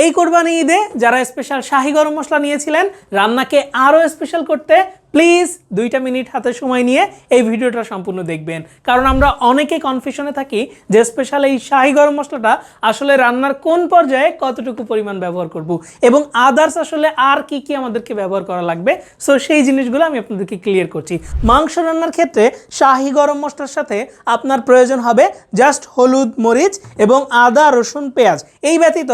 এই কোরবানি ঈদে যারা স্পেশাল শাহী গরম মশলা নিয়েছিলেন রান্নাকে আরও স্পেশাল করতে প্লিজ 2 মিনিট হাতে সময় নিয়ে এই ভিডিওটা সম্পূর্ণ দেখবেন, কারণ আমরা অনেকে কনফিউশনে থাকি যে স্পেশাল এই শাহী গরম মশলাটা আসলে রান্নার কোন পর্যায়ে কতটুকু পরিমাণ ব্যবহার করব এবং আদার্স আসলে আর কি কি আমাদেরকে ব্যবহার করা লাগবে। সো সেই জিনিসগুলো আমি আপনাদেরকে ক্লিয়ার করছি। মাংস রান্নার ক্ষেত্রে শাহী গরম মশলার সাথে আপনার প্রয়োজন হবে জাস্ট হলুদ, মরিচ এবং আদা, রসুন, পেঁয়াজ। এই ব্যতীত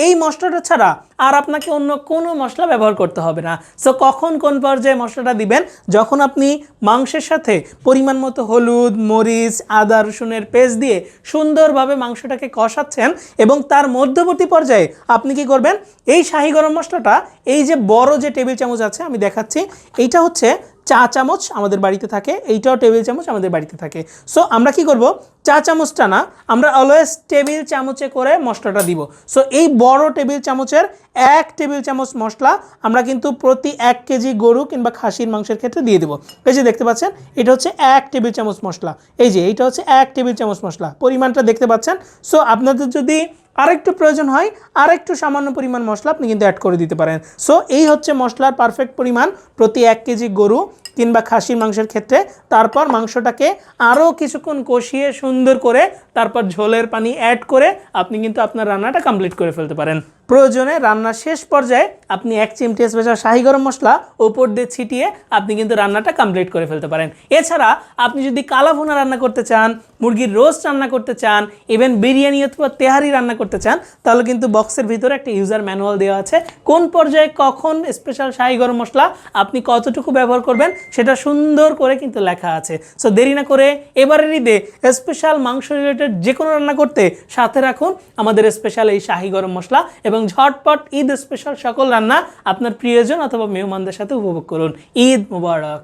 এই মশলাটা ছাড়া আর আপনাকে অন্য কোনো মশলা ব্যবহার করতে হবে না। সো কখন কোন পর্যায়ে মশলাটা দিবেন, যখন আপনি মাংসের সাথে পরিমাণ মতো হলুদ, মরিচ, আদা, রসুনের পেস্ট দিয়ে সুন্দরভাবে মাংসটাকে কষাচ্ছেন এবং তার মধ্যবর্তী পর্যায়ে আপনি কি করবেন, এই শাহী গরম মশলাটা এই যে বড় যে টেবিল চামচ আছে আমি দেখাচ্ছি, এইটা হচ্ছে চা চামচ আমাদের বাড়িতে থাকে, এইটাও টেবিল চামচ আমাদের বাড়িতে থাকে। সো আমরা কি করব, চা চামচটা না, আমরা অলওয়েজ টেবিল চামচে করে মশলাটা দিব। সো এই বড় টেবিল চামচের 1 টেবিল চামচ মশলা আমরা কিন্তু প্রতি 1 কেজি গরু কিংবা খাসির মাংসের ক্ষেত্রে দিয়ে দেবো। এই যে দেখতে পাচ্ছেন এটা হচ্ছে 1 টেবিল চামচ মশলা, এই যে এইটা হচ্ছে 1 টেবিল চামচ মশলা, পরিমাণটা দেখতে পাচ্ছেন। সো আপনাদের যদি আরেকটু প্রয়োজন হয় আরেকটু সামান্য পরিমাণ মশলা আপনি কিন্তু অ্যাড করে দিতে পারেন। সো এই হচ্ছে মশলার পারফেক্ট পরিমাণ প্রতি 1 কেজি গরু কিংবা খাসির মাংসের ক্ষেত্রে। তারপর মাংসটাকে আরও কিছুক্ষণ কষিয়ে সুন্দর করে তারপর ঝোলের পানি অ্যাড করে আপনি কিন্তু আপনার রান্নাটা কমপ্লিট করে ফেলতে পারেন। প্রয়োজনে রান্নার শেষ পর্যায়ে আপনি 1 চিমটি স্পেশাল শাহী গরম মশলা উপর দিয়ে ছিটিয়ে আপনি কিন্তু রান্নাটা কমপ্লিট করে ফেলতে পারেন। এছাড়া আপনি যদি কালা ভুনা রান্না করতে চান, মুরগির রোস্ট রান্না করতে চান, ইভেন বিরিয়ানি অথবা তেহারি রান্না করতে চান, তাহলে কিন্তু বক্সের ভিতরে একটা ইউজার ম্যানুয়াল দেওয়া আছে। কোন পর্যায়ে কখন স্পেশাল শাহী গরম মশলা আপনি কতটুকু ব্যবহার করবেন সেটা সুন্দর করে কিন্তু লেখা আছে। সো দেরি না করে এবারের ঈদে স্পেশাল মাংস রিলেটেড যে কোনো রান্না করতে সাথে রাখুন আমাদের স্পেশাল এই শাহী গরম মশলা এবং ঝটপট ঈদ স্পেশাল সকল রান্না আপনার প্রিয়জন অথবা মেহমানদের সাথে উপভোগ করুন। ঈদ মুবারক।